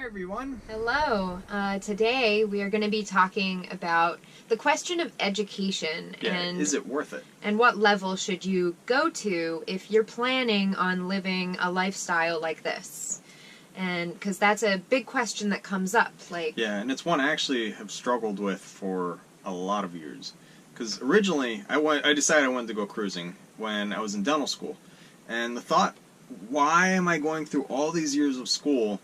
everyone. Hello. Today we are going to be talking about the question of education and is it worth it? And what level should you go to if you're planning on living a lifestyle like this? And because that's a big question that comes up. And it's one I actually have struggled with for a lot of years. Because originally I decided I wanted to go cruising when I was in dental school, and the thought, why am I going through all these years of school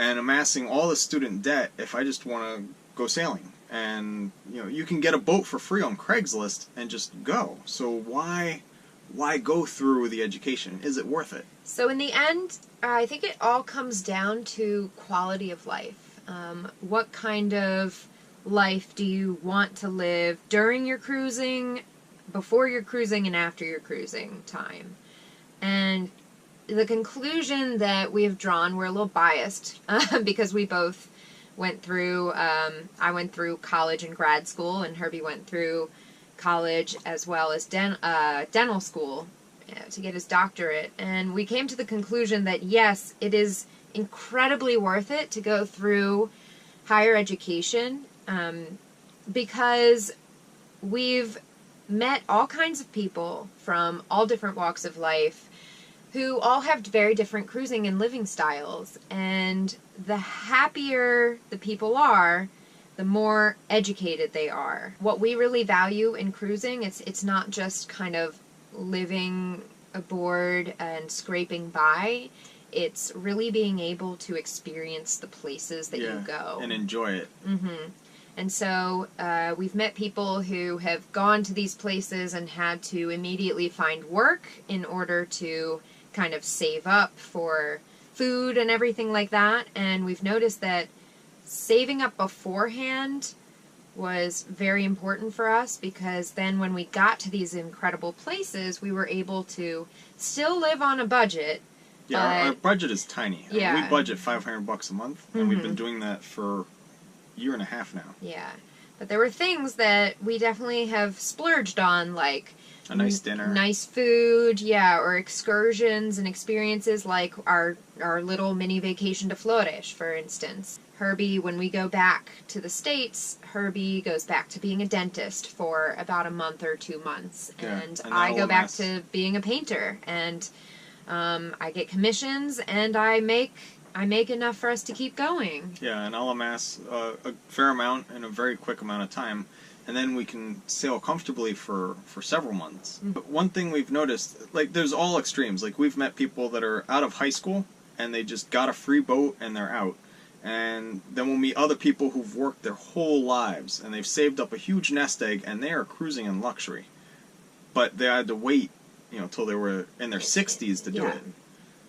and amassing all the student debt if I just want to go sailing? And you can get a boat for free on Craigslist and just go. So why go through the education? Is it worth it? So in the end, I think it all comes down to quality of life. What kind of life do you want to live during your cruising, before your cruising, and after your cruising time? And the conclusion that we have drawn, we're a little biased because we both went through, I went through college and grad school, and Herby went through college as well as dental school to get his doctorate. And we came to the conclusion that yes, it is incredibly worth it to go through higher education because we've met all kinds of people from all different walks of life who all have very different cruising and living styles. And the happier the people are, the more educated they are. What we really value in cruising, it's not just kind of living aboard and scraping by. It's really being able to experience the places that you go. And enjoy it. Mm-hmm. And so we've met people who have gone to these places and had to immediately find work in order to kind of save up for food and everything like that. And we've noticed that saving up beforehand was very important for us, because then when we got to these incredible places, we were able to still live on a budget. Yeah, our budget is tiny. Yeah. We budget $500 a month, and we've been doing that for a year and a half now. Yeah. But there were things that we definitely have splurged on, like a nice dinner, nice food, or excursions and experiences like our little mini vacation to Flores, for instance. Herby, when we go back to the States, Herby goes back to being a dentist for about a month or 2 months. And I go back to being a painter, and I get commissions, and I make enough for us to keep going. Yeah, and I'll amass a fair amount in a very quick amount of time, and then we can sail comfortably for several months. Mm-hmm. But one thing we've noticed, there's all extremes. We've met people that are out of high school, and they just got a free boat, and they're out. And then we'll meet other people who've worked their whole lives, and they've saved up a huge nest egg, and they are cruising in luxury. But they had to wait, till they were in their 60s to do it.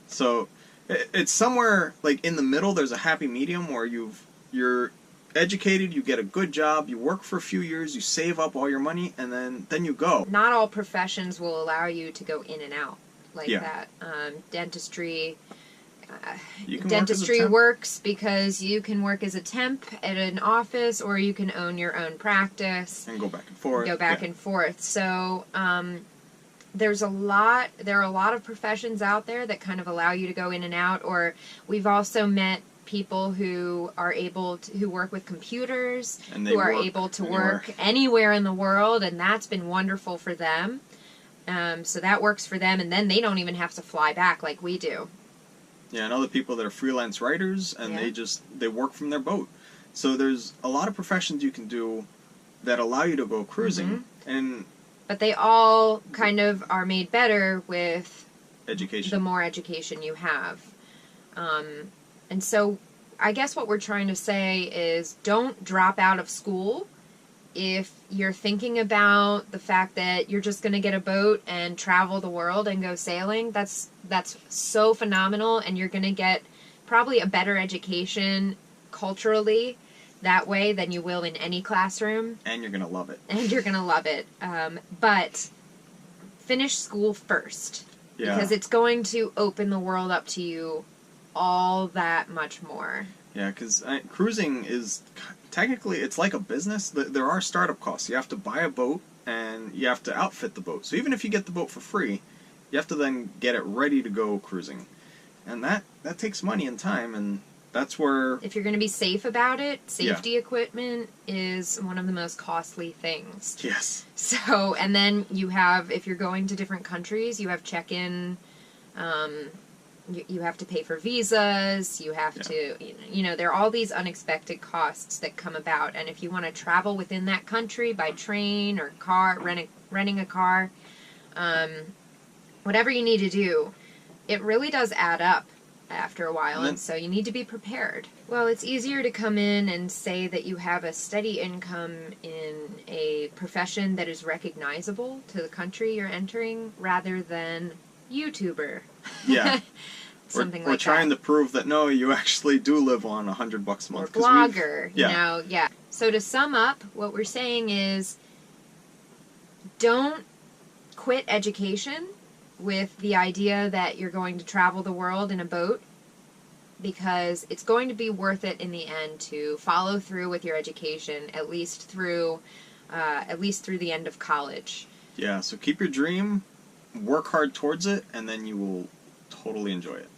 So it's somewhere in the middle. There's a happy medium where you're educated, you get a good job, you work for a few years, you save up all your money, and then you go. Not all professions will allow you to go in and out that. Dentistry. Dentistry works because you can work as a temp at an office, or you can own your own practice and go back and forth. And forth. So there are a lot of professions out there that kind of allow you to go in and out. Or we've also met people who are who work with computers, and who are able to work anywhere in the world, and that's been wonderful for them. So that works for them, and then they don't even have to fly back like we do. Yeah, and other people that are freelance writers, and they work from their boat. So there's a lot of professions you can do that allow you to go cruising. Mm-hmm. But they all kind of are made better with education. The more education you have. And so I guess what we're trying to say is don't drop out of school if you're thinking about the fact that you're just going to get a boat and travel the world and go sailing. That's so phenomenal, and you're going to get probably a better education culturally that way than you will in any classroom. And you're going to love it. But finish school first, because it's going to open the world up to you all that much more. Yeah, because cruising is technically, it's like a business. There are startup costs. You have to buy a boat, and you have to outfit the boat. So even if you get the boat for free, you have to then get it ready to go cruising. And that takes money and time, and That's where... If you're going to be safe about it, safety equipment is one of the most costly things. Yes. So, and then you have, if you're going to different countries, you have check-in, you have to pay for visas, you have to, you know, there are all these unexpected costs that come about. And if you want to travel within that country by train or car, renting a car, whatever you need to do, it really does add up after a while, and so you need to be prepared. Well, it's easier to come in and say that you have a steady income in a profession that is recognizable to the country you're entering rather than YouTuber. Yeah. Something we're like trying that. to prove that, no, you actually do live on $100 a month. Or blogger, you know, So to sum up, what we're saying is don't quit education with the idea that you're going to travel the world in a boat, because it's going to be worth it in the end to follow through with your education, at least through the end of college. Yeah, so keep your dream, work hard towards it, and then you will totally enjoy it.